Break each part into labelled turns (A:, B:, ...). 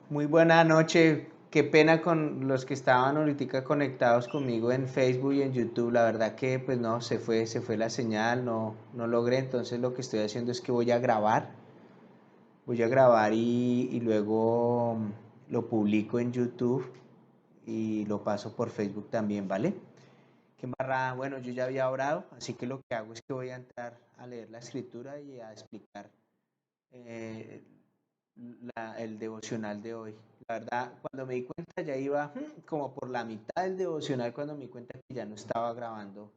A: Muy buena noche. Qué pena con los que estaban ahorita conectados conmigo en Facebook y en YouTube. La verdad que pues no, se fue la señal, no logré. Entonces lo que estoy haciendo es que voy a grabar y luego lo publico en YouTube y lo paso por Facebook también, ¿vale? Qué embarrada. Bueno, yo ya había orado, así que lo que hago es que voy a entrar a leer la escritura y a explicar eh, el devocional de hoy. La verdad, cuando me di cuenta ya iba como por la mitad del devocional cuando me di cuenta que ya no estaba grabando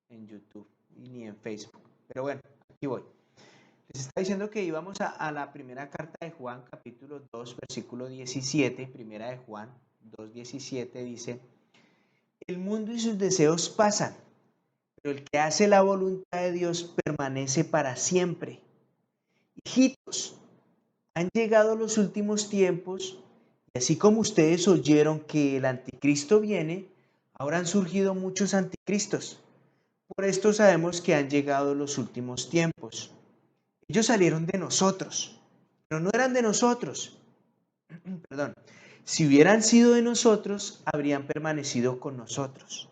A: en YouTube y ni en Facebook. Pero bueno, aquí voy. Les está diciendo que íbamos a la primera carta de Juan, capítulo 2 versículo 17. Primera de Juan 2:17 dice, el mundo y sus deseos pasan, pero el que hace la voluntad de Dios permanece para siempre. Hijitos, han llegado los últimos tiempos y así como ustedes oyeron que el anticristo viene, ahora han surgido muchos anticristos. Por esto sabemos que han llegado los últimos tiempos. Ellos salieron de nosotros, pero no eran de nosotros. Perdón. Si hubieran sido de nosotros, habrían permanecido con nosotros.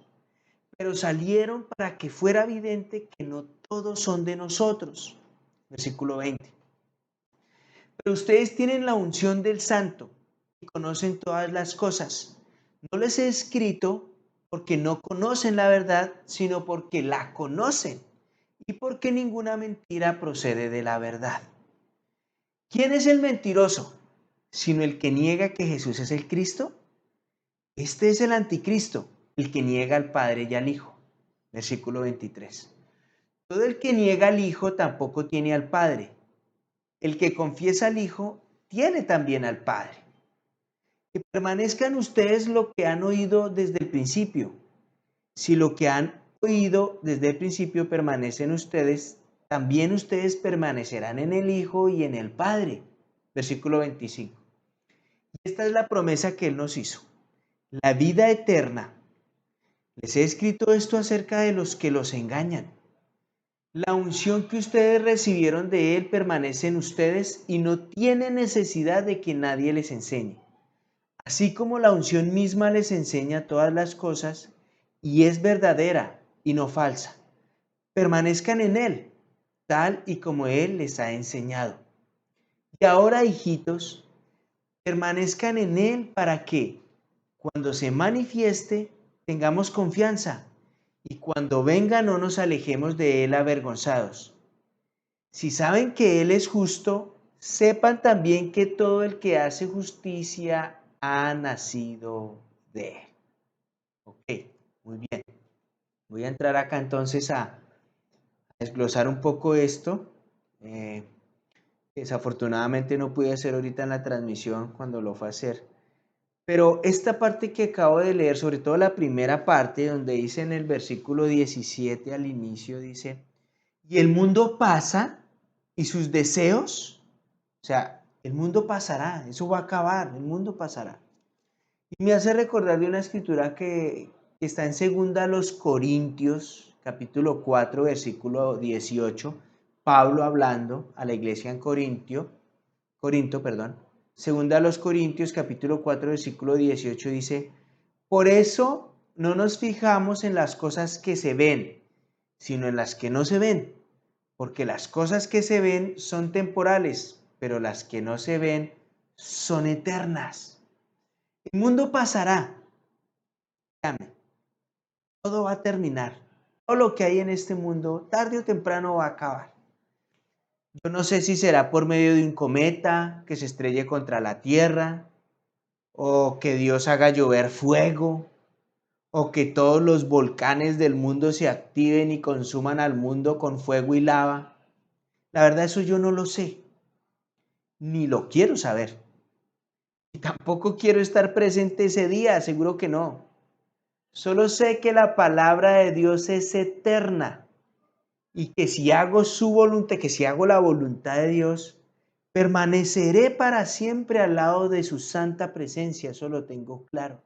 A: Pero salieron para que fuera evidente que no todos son de nosotros. Versículo 20. Pero ustedes tienen la unción del Santo y conocen todas las cosas. No les he escrito porque no conocen la verdad, sino porque la conocen y porque ninguna mentira procede de la verdad. ¿Quién es el mentiroso? Sino el que niega que Jesús es el Cristo. Este es el anticristo, el que niega al Padre y al Hijo. Versículo 23. Todo el que niega al Hijo tampoco tiene al Padre. El que confiesa al Hijo tiene también al Padre. Que permanezcan ustedes lo que han oído desde el principio. Si lo que han oído desde el principio permanece en ustedes, también ustedes permanecerán en el Hijo y en el Padre. Versículo 25. Y esta es la promesa que Él nos hizo, la vida eterna. Les he escrito esto acerca de los que los engañan. La unción que ustedes recibieron de Él permanece en ustedes y no tiene necesidad de que nadie les enseñe. Así como la unción misma les enseña todas las cosas y es verdadera y no falsa. Permanezcan en Él, tal y como Él les ha enseñado. Y ahora, hijitos, permanezcan en Él para que, cuando se manifieste, tengamos confianza y cuando venga no nos alejemos de Él avergonzados. Si saben que Él es justo, sepan también que todo el que hace justicia ha nacido de Él. Ok, muy bien. Voy a entrar acá entonces a desglosar un poco esto. Eh, Desafortunadamente no pude hacer ahorita en la transmisión cuando lo fue a hacer. Pero esta parte que acabo de leer, sobre todo la primera parte, donde dice en el versículo 17 al inicio, dice, y el mundo pasa y sus deseos, o sea, el mundo pasará, eso va a acabar, el mundo pasará. Y me hace recordar de una escritura que está en segunda los Corintios, capítulo 4, versículo 18, Pablo hablando a la iglesia en Corinto, perdón. Segunda a los Corintios, capítulo 4, versículo 18 dice, por eso no nos fijamos en las cosas que se ven, sino en las que no se ven, porque las cosas que se ven son temporales, pero las que no se ven son eternas. El mundo pasará, créame, todo va a terminar. Todo lo que hay en este mundo, tarde o temprano va a acabar. Yo no sé si será por medio de un cometa que se estrelle contra la Tierra, o que Dios haga llover fuego, o que todos los volcanes del mundo se activen y consuman al mundo con fuego y lava. La verdad, eso yo no lo sé, ni lo quiero saber. Y tampoco quiero estar presente ese día, seguro que no. Solo sé que la palabra de Dios es eterna y que si hago su voluntad, que si hago la voluntad de Dios, permaneceré para siempre al lado de su santa presencia, eso lo tengo claro.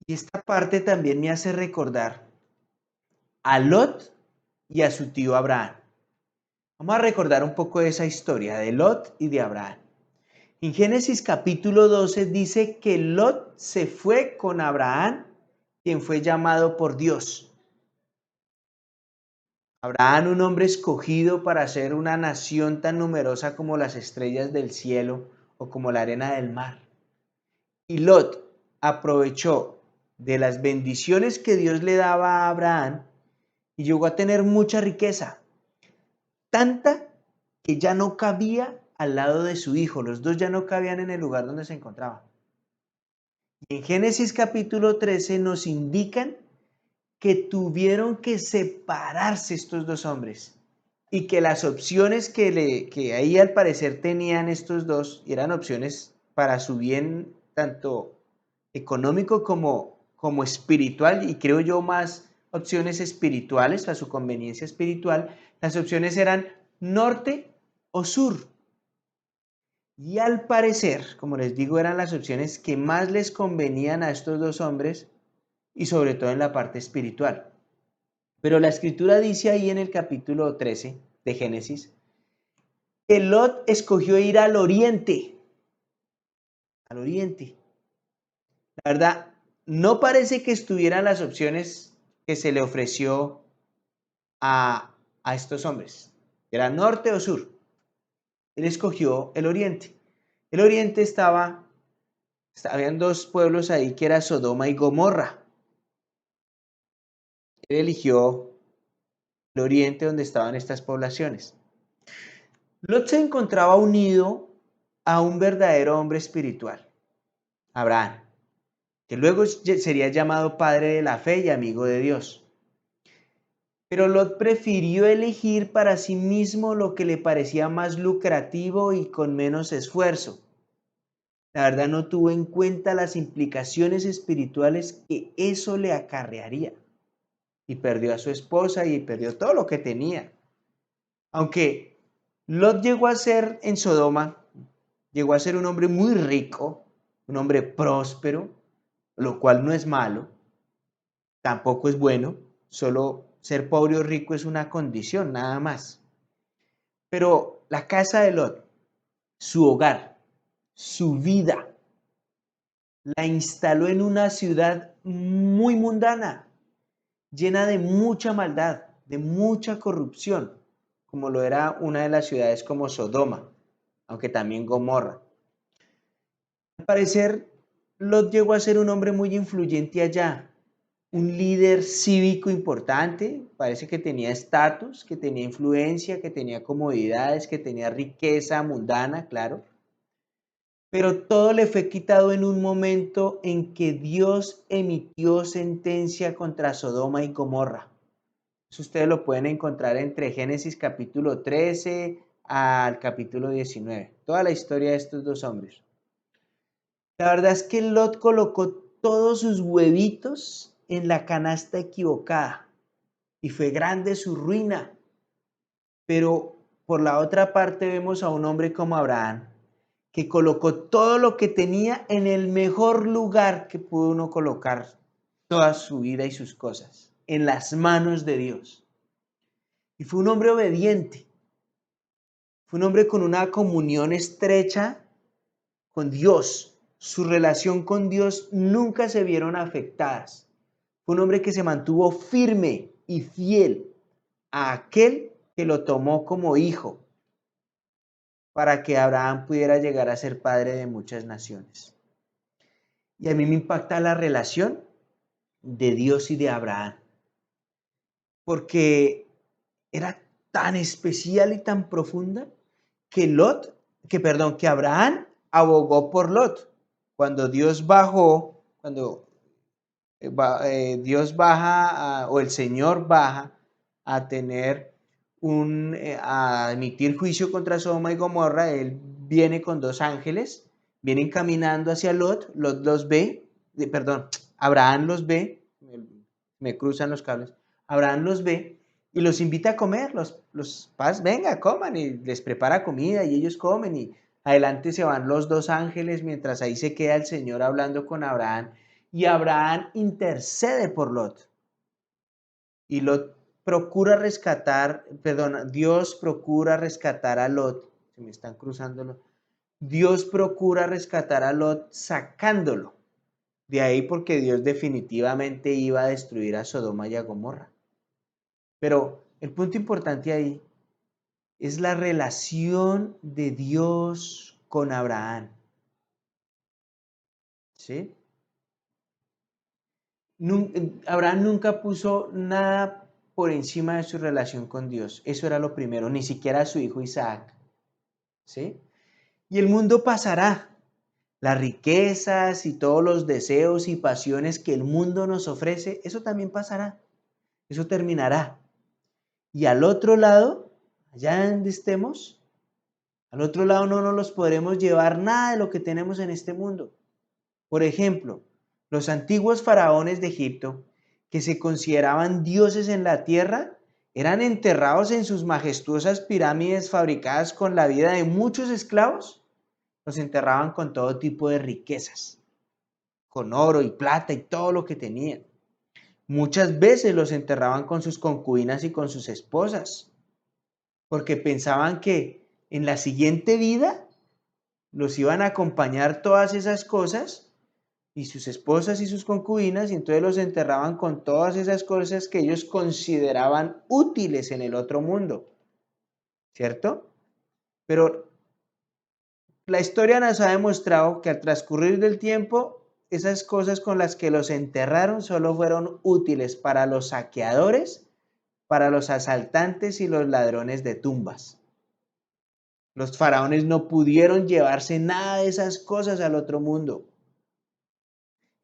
A: Y esta parte también me hace recordar a Lot y a su tío Abraham. Vamos a recordar un poco de esa historia de Lot y de Abraham. En Génesis capítulo 12 dice que Lot se fue con Abraham, quien fue llamado por Dios. Abraham, un hombre escogido para ser una nación tan numerosa como las estrellas del cielo o como la arena del mar. Y Lot aprovechó de las bendiciones que Dios le daba a Abraham y llegó a tener mucha riqueza, tanta que ya no cabía al lado de su hijo. Los dos ya no cabían en el lugar donde se encontraban. Y en Génesis capítulo 13 nos indican que tuvieron que separarse estos dos hombres y que las opciones que ahí al parecer tenían estos dos eran opciones para su bien tanto económico como espiritual, y creo yo más opciones espirituales, a su conveniencia espiritual. Las opciones eran norte o sur. Y al parecer, como les digo, eran las opciones que más les convenían a estos dos hombres y sobre todo en la parte espiritual. Pero la escritura dice ahí en el capítulo 13 de Génesis que Lot escogió ir al oriente. Al oriente. La verdad, no parece que estuvieran las opciones que se le ofreció a estos hombres. Era norte o sur. Él escogió el oriente. El oriente habían dos pueblos ahí que era Sodoma y Gomorra. Él eligió el oriente donde estaban estas poblaciones. Lot se encontraba unido a un verdadero hombre espiritual, Abraham, que luego sería llamado padre de la fe y amigo de Dios. Pero Lot prefirió elegir para sí mismo lo que le parecía más lucrativo y con menos esfuerzo. La verdad, no tuvo en cuenta las implicaciones espirituales que eso le acarrearía. Y perdió a su esposa y perdió todo lo que tenía. Aunque Lot llegó a ser en Sodoma, llegó a ser un hombre muy rico, un hombre próspero, lo cual no es malo, tampoco es bueno, solo ser pobre o rico es una condición, nada más. Pero la casa de Lot, su hogar, su vida, la instaló en una ciudad muy mundana, llena de mucha maldad, de mucha corrupción, como lo era una de las ciudades como Sodoma, aunque también Gomorra. Al parecer, Lot llegó a ser un hombre muy influyente allá, un líder cívico importante, parece que tenía estatus, que tenía influencia, que tenía comodidades, que tenía riqueza mundana, claro. Pero todo le fue quitado en un momento en que Dios emitió sentencia contra Sodoma y Gomorra. Eso ustedes lo pueden encontrar entre Génesis capítulo 13 al capítulo 19. Toda la historia de estos dos hombres. La verdad es que Lot colocó todos sus huevitos en la canasta equivocada y fue grande su ruina. Pero por la otra parte vemos a un hombre como Abraham, que colocó todo lo que tenía en el mejor lugar que pudo uno colocar toda su vida y sus cosas, en las manos de Dios. Y fue un hombre obediente, fue un hombre con una comunión estrecha con Dios. Su relación con Dios nunca se vieron afectadas. Fue un hombre que se mantuvo firme y fiel a aquel que lo tomó como hijo para que Abraham pudiera llegar a ser padre de muchas naciones. Y a mí me impacta la relación de Dios y de Abraham, porque era tan especial y tan profunda que que Abraham abogó por Lot. Cuando Dios bajó, Dios baja o el Señor baja a tener a emitir juicio contra Sodoma y Gomorra, él viene con dos ángeles, vienen caminando hacia Lot, Lot los ve, Abraham los ve, me cruzan los cables, Abraham los ve y los invita a comer, venga, coman, y les prepara comida y ellos comen, y adelante se van los dos ángeles mientras ahí se queda el Señor hablando con Abraham, y Abraham intercede por Lot. Y Dios procura rescatar a Lot. Se me están cruzando Dios procura rescatar a Lot sacándolo de ahí porque Dios definitivamente iba a destruir a Sodoma y a Gomorra. Pero el punto importante ahí es la relación de Dios con Abraham. ¿Sí? Abraham nunca puso nada por encima de su relación con Dios. Eso era lo primero, ni siquiera a su hijo Isaac. ¿Sí? Y el mundo pasará. Las riquezas y todos los deseos y pasiones que el mundo nos ofrece, eso también pasará. Eso terminará. Y al otro lado, allá donde estemos, al otro lado no nos los podremos llevar nada de lo que tenemos en este mundo. Por ejemplo, los antiguos faraones de Egipto, que se consideraban dioses en la tierra, eran enterrados en sus majestuosas pirámides fabricadas con la vida de muchos esclavos. Los enterraban con todo tipo de riquezas, con oro y plata y todo lo que tenían. Muchas veces los enterraban con sus concubinas y con sus esposas, porque pensaban que en la siguiente vida los iban a acompañar todas esas cosas y sus esposas y sus concubinas, y entonces los enterraban con todas esas cosas que ellos consideraban útiles en el otro mundo, ¿cierto? Pero la historia nos ha demostrado que al transcurrir del tiempo, esas cosas con las que los enterraron solo fueron útiles para los saqueadores, para los asaltantes y los ladrones de tumbas. Los faraones no pudieron llevarse nada de esas cosas al otro mundo.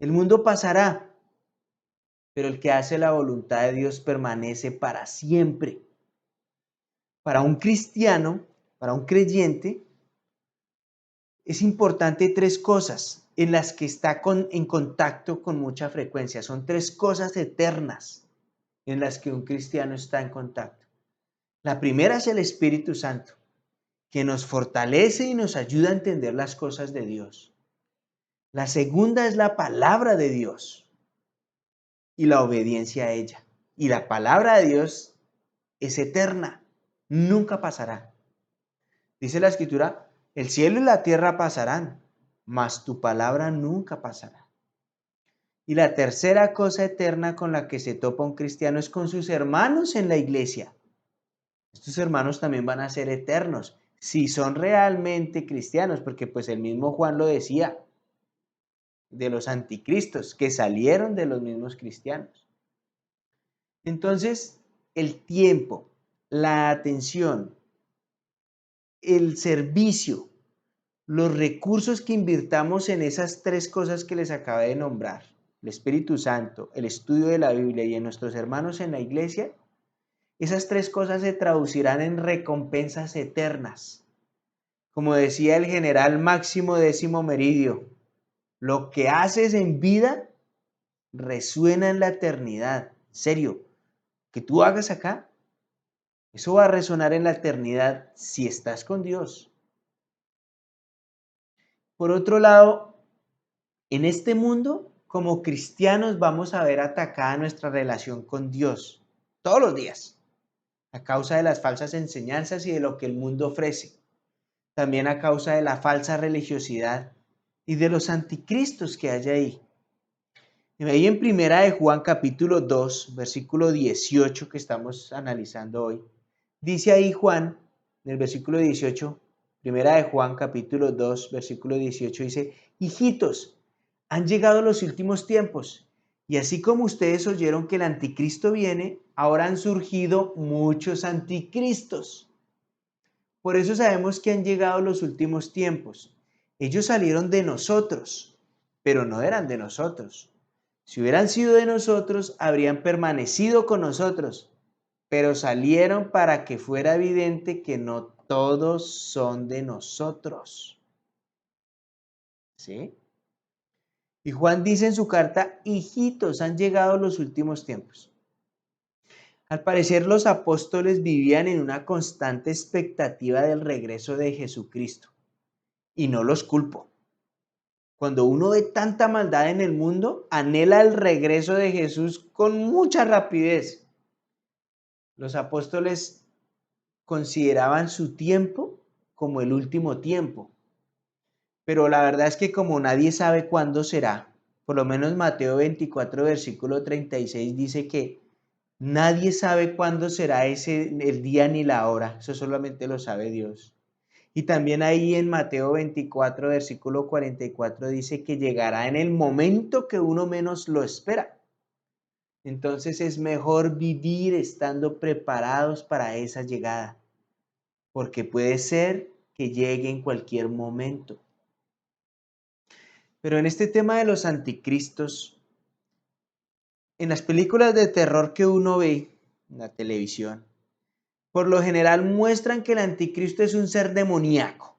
A: El mundo pasará, pero el que hace la voluntad de Dios permanece para siempre. Para un cristiano, para un creyente, es importante tres cosas en las que está en contacto con mucha frecuencia. Son tres cosas eternas en las que un cristiano está en contacto. La primera es el Espíritu Santo, que nos fortalece y nos ayuda a entender las cosas de Dios. La segunda es la palabra de Dios y la obediencia a ella. Y la palabra de Dios es eterna, nunca pasará. Dice la Escritura, el cielo y la tierra pasarán, mas tu palabra nunca pasará. Y la tercera cosa eterna con la que se topa un cristiano es con sus hermanos en la iglesia. Estos hermanos también van a ser eternos, si son realmente cristianos, porque pues el mismo Juan lo decía, de los anticristos que salieron de los mismos cristianos. Entonces, el tiempo, la atención, el servicio, los recursos que invirtamos en esas tres cosas que les acabé de nombrar, el Espíritu Santo, el estudio de la Biblia y en nuestros hermanos en la iglesia, esas tres cosas se traducirán en recompensas eternas. Como decía el general Máximo Décimo Meridio, lo que haces en vida resuena en la eternidad. En serio, que tú hagas acá, eso va a resonar en la eternidad si estás con Dios. Por otro lado, en este mundo, como cristianos, vamos a ver atacada nuestra relación con Dios todos los días, a causa de las falsas enseñanzas y de lo que el mundo ofrece. También a causa de la falsa religiosidad y de los anticristos que hay ahí. Ahí en Primera de Juan capítulo 2, versículo 18 que estamos analizando hoy, dice ahí Juan, en el versículo 18, Primera de Juan capítulo 2, versículo 18, dice, hijitos, han llegado los últimos tiempos, y así como ustedes oyeron que el anticristo viene, ahora han surgido muchos anticristos. Por eso sabemos que han llegado los últimos tiempos. Ellos salieron de nosotros, pero no eran de nosotros. Si hubieran sido de nosotros, habrían permanecido con nosotros, pero salieron para que fuera evidente que no todos son de nosotros. ¿Sí? Y Juan dice en su carta, hijitos, han llegado los últimos tiempos. Al parecer los apóstoles vivían en una constante expectativa del regreso de Jesucristo. Y no los culpo. Cuando uno ve tanta maldad en el mundo, anhela el regreso de Jesús con mucha rapidez. Los apóstoles consideraban su tiempo como el último tiempo. Pero la verdad es que como nadie sabe cuándo será, por lo menos Mateo 24, versículo 36 dice que nadie sabe cuándo será ese el día ni la hora, eso solamente lo sabe Dios. Y también ahí en Mateo 24, versículo 44 dice que llegará en el momento que uno menos lo espera. Entonces es mejor vivir estando preparados para esa llegada, porque puede ser que llegue en cualquier momento. Pero en este tema de los anticristos, en las películas de terror que uno ve en la televisión, por lo general muestran que el anticristo es un ser demoníaco,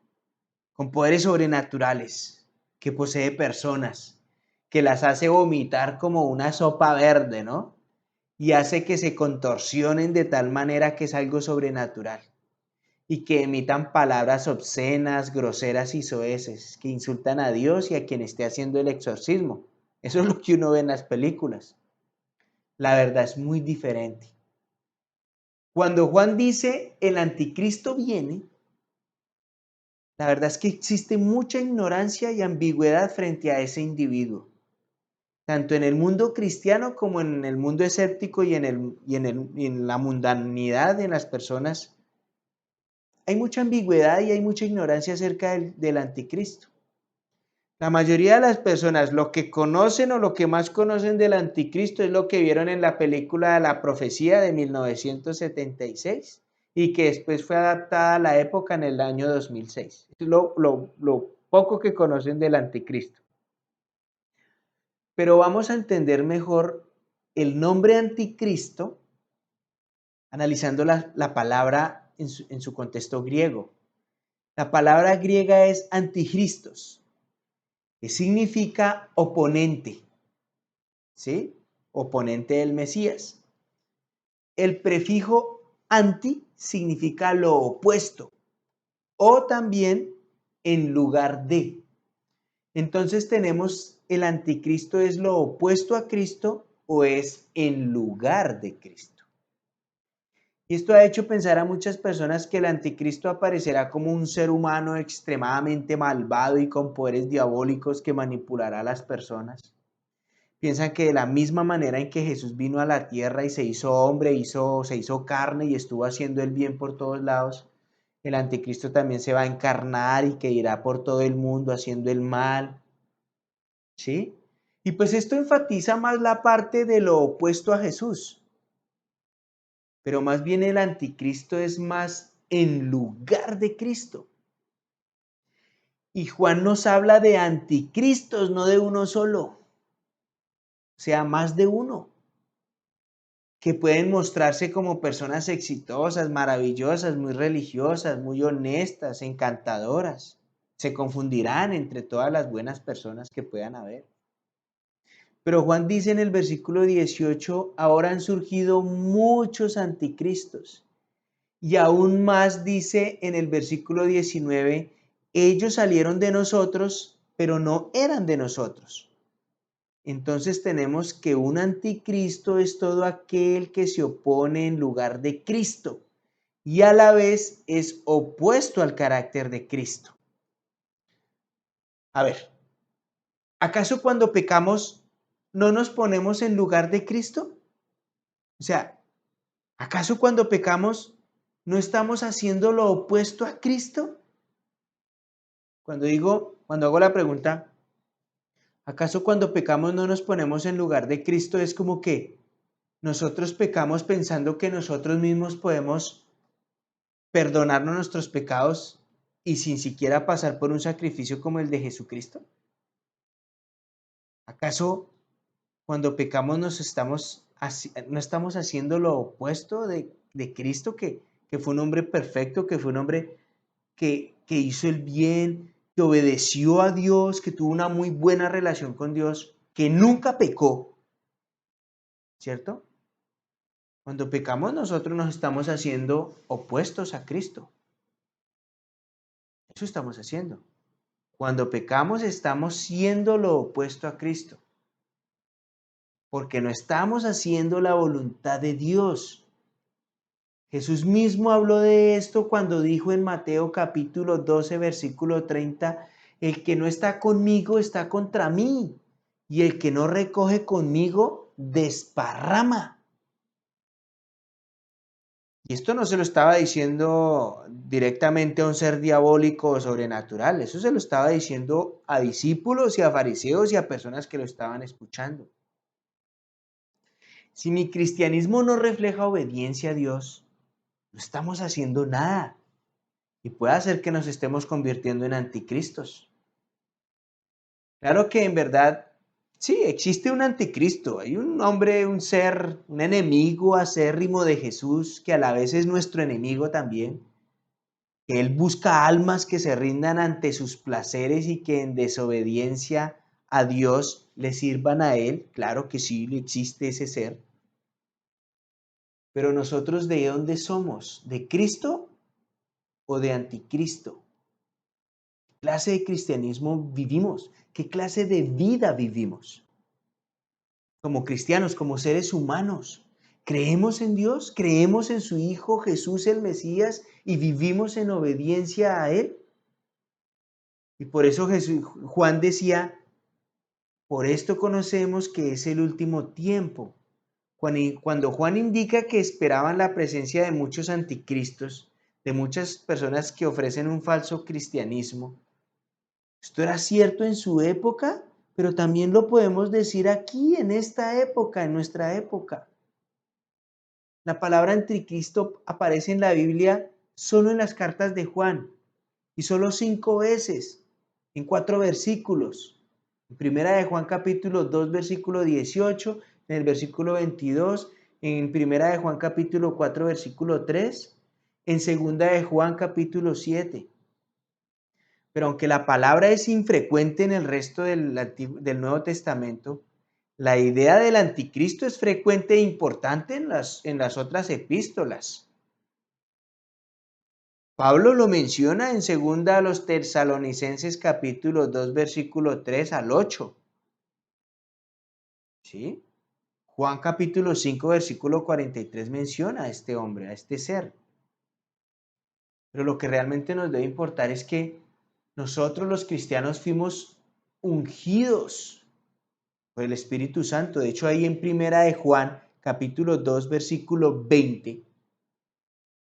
A: con poderes sobrenaturales, que posee personas, que las hace vomitar como una sopa verde, ¿no? Y hace que se contorsionen de tal manera que es algo sobrenatural. Y que emitan palabras obscenas, groseras y soeces, que insultan a Dios y a quien esté haciendo el exorcismo. Eso es lo que uno ve en las películas. La verdad es muy diferente. Cuando Juan dice el anticristo viene, la verdad es que existe mucha ignorancia y ambigüedad frente a ese individuo, tanto en el mundo cristiano como en el mundo escéptico y en la mundanidad de las personas. Hay mucha ambigüedad y hay mucha ignorancia acerca del anticristo. La mayoría de las personas lo que conocen o lo que más conocen del anticristo es lo que vieron en la película La Profecía de 1976 y que después fue adaptada a la época en el año 2006. Es lo poco que conocen del anticristo. Pero vamos a entender mejor el nombre anticristo analizando la palabra en su contexto griego. La palabra griega es anticristos, que significa oponente, ¿sí? Oponente del Mesías. El prefijo anti significa lo opuesto o también en lugar de. Entonces tenemos el anticristo es lo opuesto a Cristo o es en lugar de Cristo. Y esto ha hecho pensar a muchas personas que el anticristo aparecerá como un ser humano extremadamente malvado y con poderes diabólicos que manipulará a las personas. Piensan que de la misma manera en que Jesús vino a la tierra y se hizo hombre, se hizo carne y estuvo haciendo el bien por todos lados, el anticristo también se va a encarnar y que irá por todo el mundo haciendo el mal. ¿Sí? Y pues esto enfatiza más la parte de lo opuesto a Jesús. Pero más bien el anticristo es más en lugar de Cristo. Y Juan nos habla de anticristos, no de uno solo. O sea, más de uno. Que pueden mostrarse como personas exitosas, maravillosas, muy religiosas, muy honestas, encantadoras. Se confundirán entre todas las buenas personas que puedan haber. Pero Juan dice en el versículo 18, ahora han surgido muchos anticristos. Y aún más dice en el versículo 19, ellos salieron de nosotros, pero no eran de nosotros. Entonces tenemos que un anticristo es todo aquel que se opone en lugar de Cristo y a la vez es opuesto al carácter de Cristo. A ver, ¿acaso cuando pecamos no nos ponemos en lugar de Cristo? O sea, ¿acaso cuando pecamos no estamos haciendo lo opuesto a Cristo? Cuando hago la pregunta, ¿acaso cuando pecamos no nos ponemos en lugar de Cristo? Es como que nosotros pecamos pensando que nosotros mismos podemos perdonarnos nuestros pecados y sin siquiera pasar por un sacrificio como el de Jesucristo. ¿Acaso cuando pecamos no estamos haciendo lo opuesto de Cristo, que fue un hombre perfecto, que fue un hombre que hizo el bien, que obedeció a Dios, que tuvo una muy buena relación con Dios, que nunca pecó, ¿cierto? Cuando pecamos nosotros nos estamos haciendo opuestos a Cristo. Eso estamos haciendo. Cuando pecamos estamos siendo lo opuesto a Cristo, porque no estamos haciendo la voluntad de Dios. Jesús mismo habló de esto cuando dijo en Mateo capítulo 12, versículo 30, El que no está conmigo está contra mí, y el que no recoge conmigo desparrama. Y esto no se lo estaba diciendo directamente a un ser diabólico o sobrenatural, eso se lo estaba diciendo a discípulos y a fariseos y a personas que lo estaban escuchando. Si mi cristianismo no refleja obediencia a Dios, no estamos haciendo nada y puede hacer que nos estemos convirtiendo en anticristos. Claro que en verdad, sí, existe un anticristo, hay un hombre, un ser, un enemigo acérrimo de Jesús que a la vez es nuestro enemigo también, que él busca almas que se rindan ante sus placeres y que en desobediencia a Dios le sirvan a él. Claro que sí, existe ese ser. Pero nosotros, ¿de dónde somos? ¿De Cristo o de anticristo? ¿Qué clase de cristianismo vivimos? ¿Qué clase de vida vivimos? Como cristianos, como seres humanos, ¿creemos en Dios? ¿Creemos en su Hijo Jesús el Mesías y vivimos en obediencia a Él? Y por eso Juan decía, por esto conocemos que es el último tiempo. Cuando Juan indica que esperaban la presencia de muchos anticristos, de muchas personas que ofrecen un falso cristianismo, esto era cierto en su época, pero también lo podemos decir aquí, en esta época, en nuestra época. La palabra anticristo aparece en la Biblia solo en las cartas de Juan y solo 5 veces, en 4 versículos. En primera de Juan capítulo 2 versículo 18, en el versículo 22, en primera de Juan capítulo 4 versículo 3, en segunda de Juan capítulo 7. Pero aunque la palabra es infrecuente en el resto del Nuevo Testamento, la idea del anticristo es frecuente e importante en las otras epístolas. Pablo lo menciona en segunda a los Tesalonicenses capítulo 2 versículo 3 al 8. ¿Sí? Juan capítulo 5 versículo 43 menciona a este hombre, a este ser. Pero lo que realmente nos debe importar es que nosotros los cristianos fuimos ungidos por el Espíritu Santo. De hecho, ahí en primera de Juan, capítulo 2, versículo 20,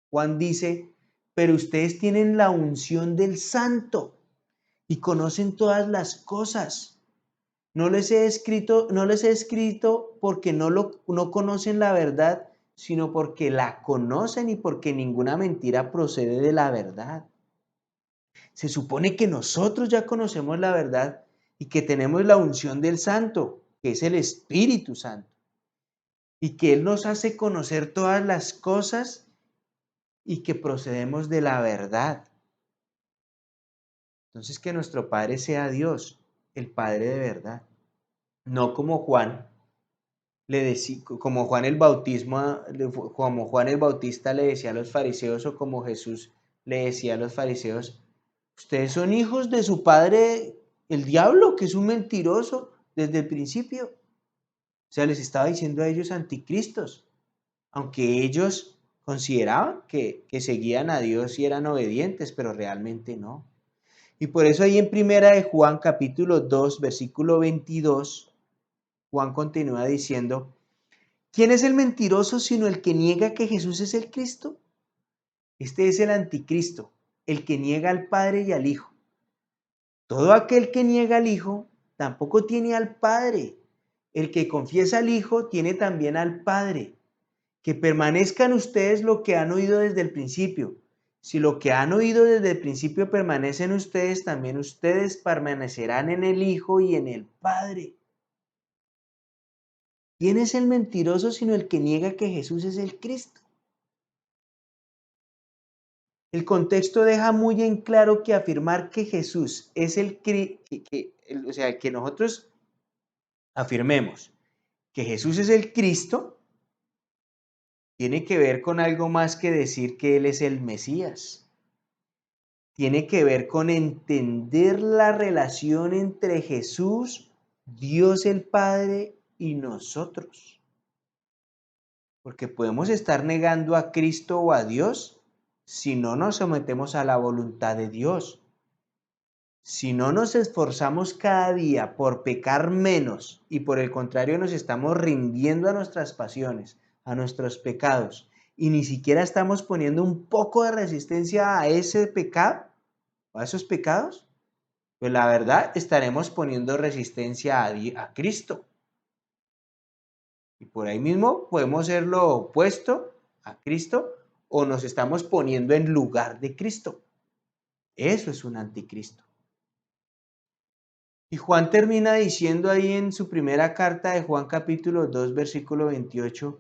A: Juan dice, pero ustedes tienen la unción del Santo y conocen todas las cosas. No les he escrito porque no conocen la verdad, sino porque la conocen y porque ninguna mentira procede de la verdad. Se supone que nosotros ya conocemos la verdad y que tenemos la unción del Santo, que es el Espíritu Santo, y que Él nos hace conocer todas las cosas y que procedemos de la verdad. Entonces, que nuestro Padre sea Dios, el Padre de verdad, no como Juan le decía, como Juan el como Juan el Bautista le decía a los fariseos, o como Jesús le decía a los fariseos, ustedes son hijos de su padre el diablo, que es un mentiroso desde el principio. O sea, les estaba diciendo a ellos anticristos, aunque ellos consideraban que seguían a Dios y eran obedientes, pero realmente no. Y por eso ahí en primera de Juan capítulo 2 versículo 22, Juan continúa diciendo, ¿quién es el mentiroso sino el que niega que Jesús es el Cristo? Este es el anticristo, el que niega al Padre y al Hijo. Todo aquel que niega al Hijo tampoco tiene al Padre. El que confiesa al Hijo tiene también al Padre. Que permanezcan ustedes lo que han oído desde el principio. Si lo que han oído desde el principio permanece en ustedes, también ustedes permanecerán en el Hijo y en el Padre. ¿Quién es el mentiroso sino el que niega que Jesús es el Cristo? El contexto deja muy en claro que afirmar que Jesús es o sea, que nosotros afirmemos que Jesús es el Cristo, tiene que ver con algo más que decir que Él es el Mesías. Tiene que ver con entender la relación entre Jesús, Dios el Padre y nosotros. Porque podemos estar negando a Cristo o a Dios si no nos sometemos a la voluntad de Dios. Si no nos esforzamos cada día por pecar menos y por el contrario nos estamos rindiendo a nuestras pasiones, a nuestros pecados, y ni siquiera estamos poniendo un poco de resistencia a ese pecado, a esos pecados, pues la verdad estaremos poniendo resistencia a Cristo. Y por ahí mismo podemos ser lo opuesto a Cristo o nos estamos poniendo en lugar de Cristo. Eso es un anticristo. Y Juan termina diciendo ahí en su primera carta de Juan capítulo 2 versículo 28,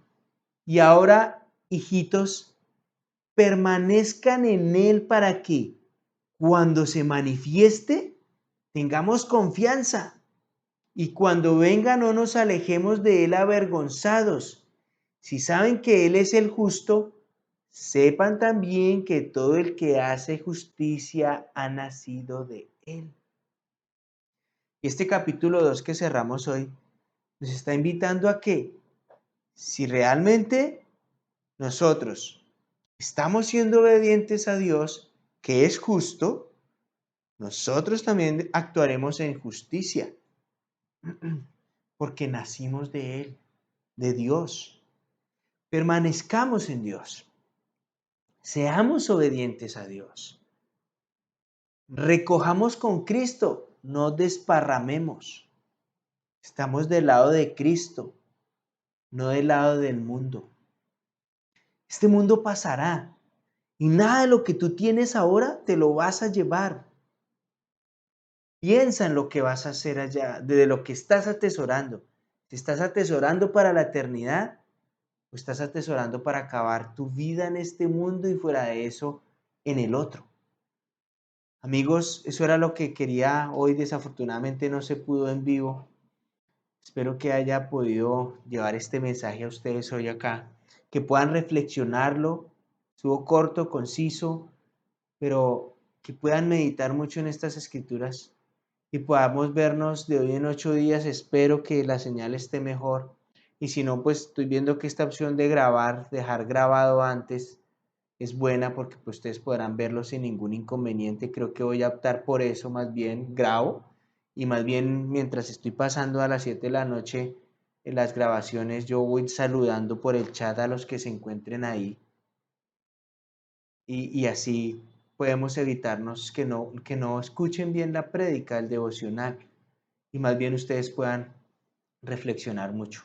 A: y ahora, hijitos, permanezcan en él para que cuando se manifieste tengamos confianza y cuando venga no nos alejemos de él avergonzados. Si saben que él es el justo, sepan también que todo el que hace justicia ha nacido de él. Y este capítulo 2 que cerramos hoy nos está invitando a que si realmente nosotros estamos siendo obedientes a Dios, que es justo, nosotros también actuaremos en justicia, porque nacimos de Él, de Dios. Permanezcamos en Dios, seamos obedientes a Dios, recojamos con Cristo, no desparramemos. Estamos del lado de Cristo, no del lado del mundo. Este mundo pasará y nada de lo que tú tienes ahora te lo vas a llevar. Piensa en lo que vas a hacer allá, de lo que estás atesorando. Si estás atesorando para la eternidad o estás atesorando para acabar tu vida en este mundo y fuera de eso en el otro. Amigos, eso era lo que quería hoy. Desafortunadamente no se pudo en vivo. Espero que haya podido llevar este mensaje a ustedes hoy acá, que puedan reflexionarlo. Estuvo corto, conciso, pero que puedan meditar mucho en estas escrituras y podamos vernos de hoy en 8 días. Espero que la señal esté mejor. Y si no, pues estoy viendo que esta opción de grabar, dejar grabado antes, es buena porque pues ustedes podrán verlo sin ningún inconveniente. Creo que voy a optar por eso, más bien grabo y más bien mientras estoy pasando a las 7 de la noche en las grabaciones, yo voy saludando por el chat a los que se encuentren ahí y así podemos evitarnos que no escuchen bien la prédica, el devocional y más bien ustedes puedan reflexionar mucho.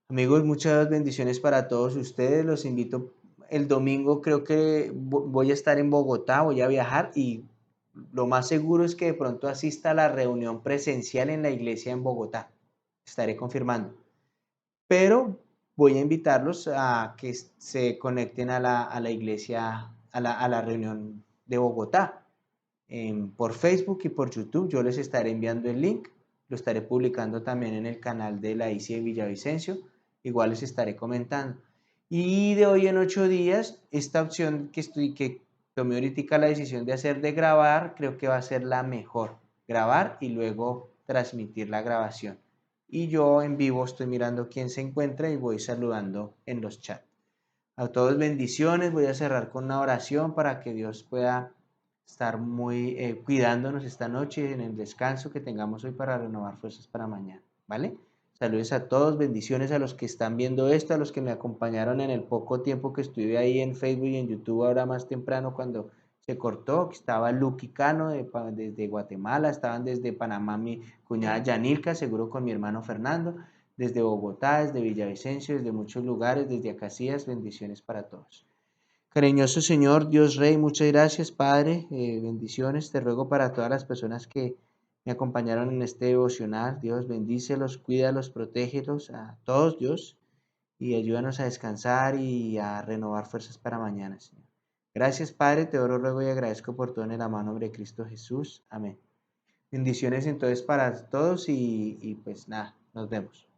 A: Amigos, muchas bendiciones para todos ustedes. Los invito el domingo, creo que voy a estar en Bogotá, voy a viajar y lo más seguro es que de pronto asista a la reunión presencial en la iglesia en Bogotá. Estaré confirmando. Pero voy a invitarlos a que se conecten a la iglesia, a la reunión de Bogotá. Por Facebook y por YouTube yo les estaré enviando el link. Lo estaré publicando también en el canal de la ICI de Villavicencio. Igual les estaré comentando. Y de hoy en 8 días, esta opción que tomé ahorita la decisión de hacer de grabar, creo que va a ser la mejor. Grabar y luego transmitir la grabación. Y yo en vivo estoy mirando quién se encuentra y voy saludando en los chats. A todos bendiciones. Voy a cerrar con una oración para que Dios pueda estar muy cuidándonos esta noche en el descanso que tengamos hoy para renovar fuerzas para mañana, ¿vale? Saludos a todos, bendiciones a los que están viendo esto, a los que me acompañaron en el poco tiempo que estuve ahí en Facebook y en YouTube ahora más temprano cuando se cortó, que estaba Lucky Cano desde Guatemala, estaban desde Panamá mi cuñada Yanilka, seguro con mi hermano Fernando, desde Bogotá, desde Villavicencio, desde muchos lugares, desde Acacías, bendiciones para todos. Cariñoso Señor, Dios Rey, muchas gracias, Padre, bendiciones. Te ruego para todas las personas que me acompañaron en este devocional. Dios, bendícelos, cuídalos, protégelos a todos, Dios, y ayúdanos a descansar y a renovar fuerzas para mañana, Señor. Gracias, Padre, te oro, ruego y agradezco por todo en el amado nombre de Cristo Jesús. Amén. Bendiciones entonces para todos y pues nada, nos vemos.